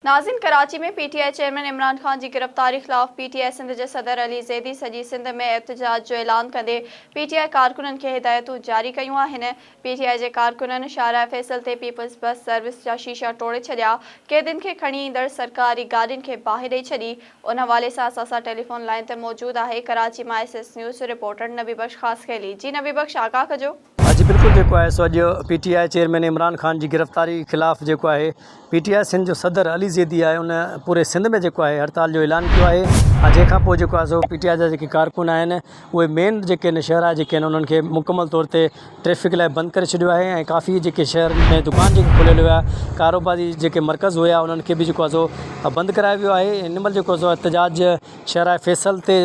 नाज़रीन, कराची में PTI chairman Imran Khan की गिरफ्तारी खिलाफ पीटीआई सिंध के सदर अली ज़ैदी सॼी सिंध में एहतजाज जो ऐलान कंदे पीटीआई कारकुननि के हिदायतूं जारी कयूं आहिनि। पीटीआई के कारकुननि शाहराह फैसल ते पीपल्स बस सर्विस जा शीशा तोड़े छॾिया, कैदियुनि खे खणी ईंदड़ सरकारी गाॾियुनि खे बाहि ॾेई छॾी। उन हवाले सां असां टेलीफोन लाइन ते मौजूद आहे कराची मां एसएस न्यूज़ रिपोर्टर नबी बख्श ख़ास खेली। जी नबी बख्श, आगाह कजो। जी बिल्कुल, जो है सो अॼु पीटीआई चेयरमैन इमरान खान की गिरफ्तारी खिलाफ़ जो है पीटीआई सिंध जो सदर अली ज़ैदी है उन पूरे सिंध में जो है हड़ताल जो ऐलान किया है। जैखां पोइ जेको आहे सो पीटीआई जा जेके कारकुन आहिनि उहे मेन जेके आहिनि शहर जेके आहिनि उन्हनि खे मुकमल तौर ते ट्रैफिक लाइ बंदि करे छॾियो आहे ऐं काफ़ी जेके शहर में दुकान जेके खुलियल हुआ, कारोबारी जेके मर्कज़ हुआ, उन्हनि खे बि जेको आहे सो बंदि करायो वियो आहे। हिन महिल जेको आहे सो एहतजाज शहर फैसल ते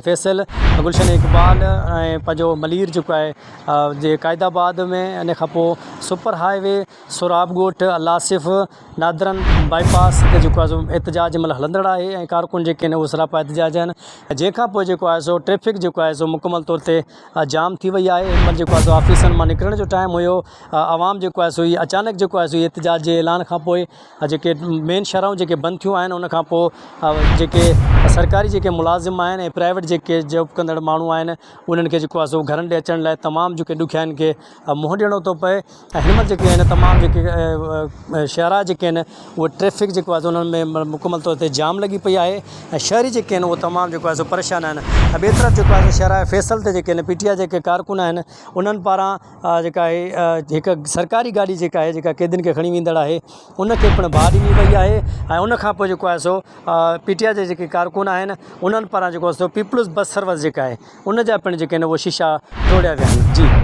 फैसल, गुलशन इकबाल ऐं पंहिंजो मलीर जेको आहे जे क़ाइदाबाद में, इन खां पोइ सुपर हाईवे, सोराब ॻोठ, लासिफ़, नादरन बाईपास ते जेको आहे सो एहतजाज महिल हलंदड़ आहे ऐं कारकुन जेके आहिनि उहे सरापा एहतजाज आहिनि। जंहिंखां पोइ जेको आहे सो ट्रैफिक जेको आहे सो मुकमल तौर ते जाम थी वई आहे। हिन महिल जेको आहे सो ऑफिसनि मां निकिरण जो टाइम हुयो, आवाम जेको आहे सो हीअ अचानक जेको आहे सो एहतजाज जे ऐलान खां पोइ जेके मेन शहराऊं जेके बंदि थियूं आहिनि, उन खां पोइ जेके सरकारी जेके मुलाज़िम आहिनि ऐं प्राइवेट जेके जॉब कंदड़ माण्हू आहिनि उन्हनि खे जेको आहे सो घरनि ॾे अचण लाइ तमामु जेके ॾुखियाईनि खे मुंहुं ॾियणो थो पए। ऐं हिन महिल जेके आहिनि तमामु जेके शहरा जेके आहिनि उहे ट्रैफिक जेको आहे सो उन्हनि में मुकमल तौर ते जाम लॻी पई आहे ऐं शहरी जेके आहिनि उहे तमामु जेको आहे सो परेशान आहिनि। ॿिए तरफ़ जेको आहे सो शहर फैसल ते जेके आहिनि पीटीआई जेके कारकुन आहिनि उन्हनि पारां जेका आहे हिकु सरकारी गाॾी जेका आहे जेका कैदियुनि खे खणी वेंदड़ आहे उनखे पिणु बाहि ॾिनी वई आहे। ऐं उनखां पोइ जेको आहे सो पीटीआई जे जेके कारकुन आहिनि उन्हनि पारां जेको आहे सो पीपल्स बस सर्विस जेका आहे उन जा पिणु जेके आहिनि उहे शीशा तोड़िया विया आहिनि। जी।